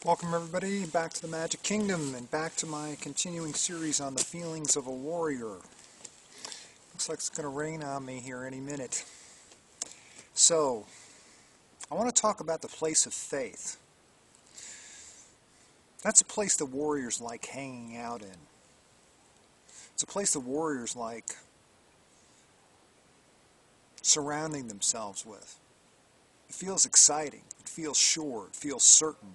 Welcome everybody back to the Magic Kingdom and back to my continuing series on the feelings of a warrior. Looks like it's going to rain on me here any minute. So, I want to talk about the place of faith. That's a place the warriors like hanging out in. It's a place the warriors like surrounding themselves with. It feels exciting. It feels sure. It feels certain.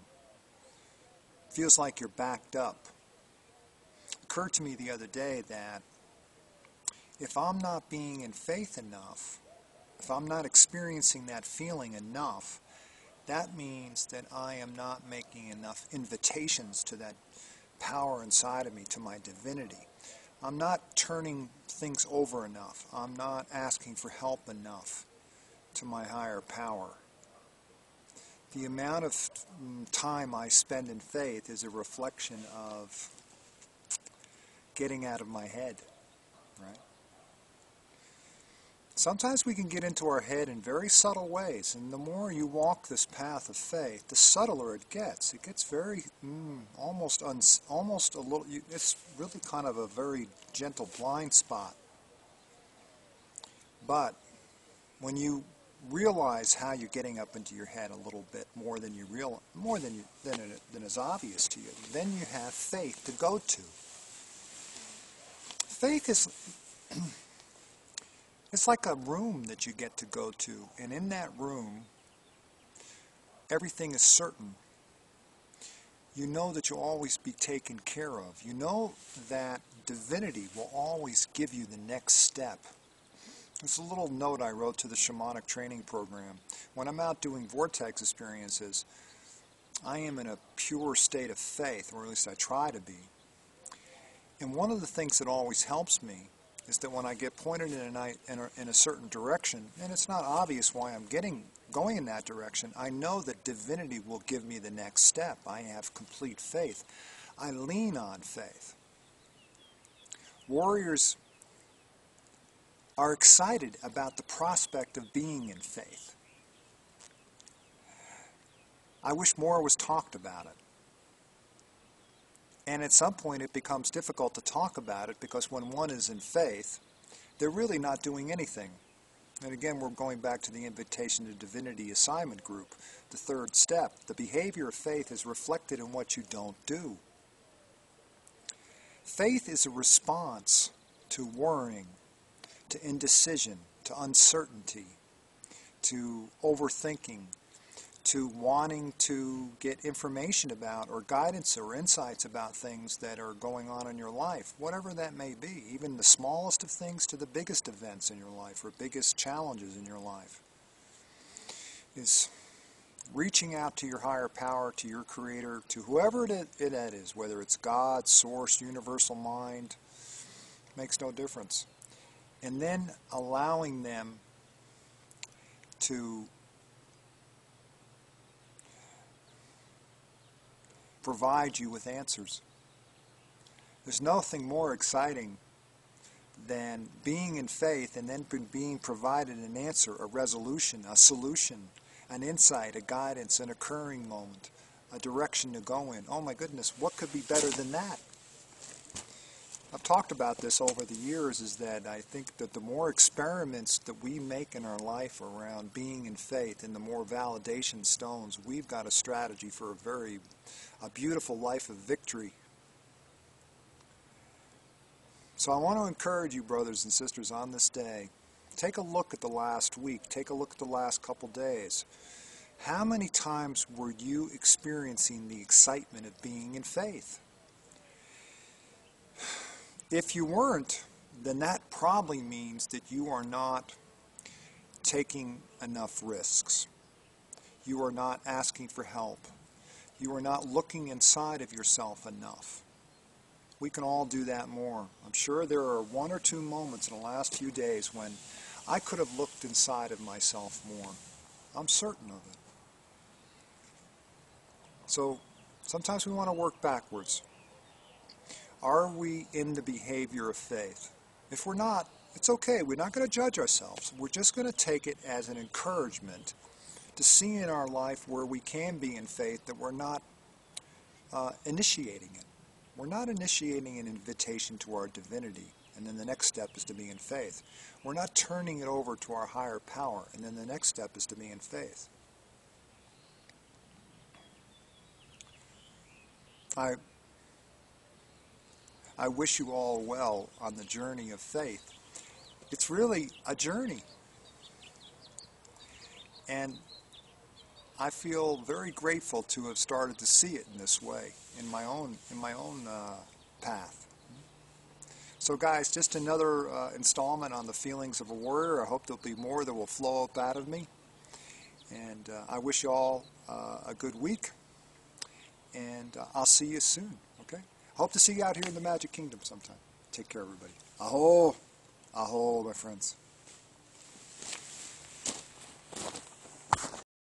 Feels like you're backed up. It occurred to me the other day that if I'm not being in faith enough, if I'm not experiencing that feeling enough, that means that I am not making enough invitations to that power inside of me, to my divinity. I'm not turning things over enough. I'm not asking for help enough to my higher power. The amount of time I spend in faith is a reflection of getting out of my head, right? Sometimes we can get into our head in very subtle ways, and the more you walk this path of faith, the subtler it gets. It gets very, almost a little, it's really kind of a very gentle blind spot. But when you realize how you're getting up into your head a little bit more than you than is obvious to you, then you have faith to go to. Faith is it's like a room that you get to go to, and in that room everything is certain. You know that you'll always be taken care of. You know that divinity will always give you the next step. It's a little note I wrote to the Shamanic training program. When I'm out doing vortex experiences, I am in a pure state of faith, or at least I try to be. And one of the things that always helps me is that when I get pointed in a certain direction, and it's not obvious why I'm going in that direction, I know that divinity will give me the next step. I have complete faith. I lean on faith. Warriors are excited about the prospect of being in faith. I wish more was talked about it. And at some point it becomes difficult to talk about it because when one is in faith, they're really not doing anything. And again, we're going back to the invitation to divinity assignment group, the third step. The behavior of faith is reflected in what you don't do. Faith is a response to worrying, to indecision, to uncertainty, to overthinking, to wanting to get information about or guidance or insights about things that are going on in your life, whatever that may be, even the smallest of things to the biggest events in your life or biggest challenges in your life, is reaching out to your higher power, to your creator, to whoever it is, whether it's God, source, universal mind, makes no difference. And then allowing them to provide you with answers. There's nothing more exciting than being in faith and then being provided an answer, a resolution, a solution, an insight, a guidance, an occurring moment, a direction to go in. Oh my goodness, what could be better than that? I've talked about this over the years, is that I think that the more experiments that we make in our life around being in faith and the more validation stones, we've got a strategy for a beautiful life of victory. So I want to encourage you, brothers and sisters, on this day, take a look at the last week, take a look at the last couple days. How many times were you experiencing the excitement of being in faith? If you weren't, then that probably means that you are not taking enough risks. You are not asking for help. You are not looking inside of yourself enough. We can all do that more. I'm sure there are one or two moments in the last few days when I could have looked inside of myself more. I'm certain of it. So sometimes we want to work backwards. Are we in the behavior of faith? If we're not, it's okay. We're not going to judge ourselves. We're just going to take it as an encouragement to see in our life where we can be in faith, that we're not initiating it. We're not initiating an invitation to our divinity, and then the next step is to be in faith. We're not turning it over to our higher power, and then the next step is to be in faith. I wish you all well on the journey of faith. It's really a journey. And I feel very grateful to have started to see it in this way, in my own path. So guys, just another installment on the feelings of a warrior. I hope there'll be more that will flow up out of me. And I wish you all a good week. And I'll see you soon, okay? Hope to see you out here in the Magic Kingdom sometime. Take care, everybody. Aho! Aho, my friends.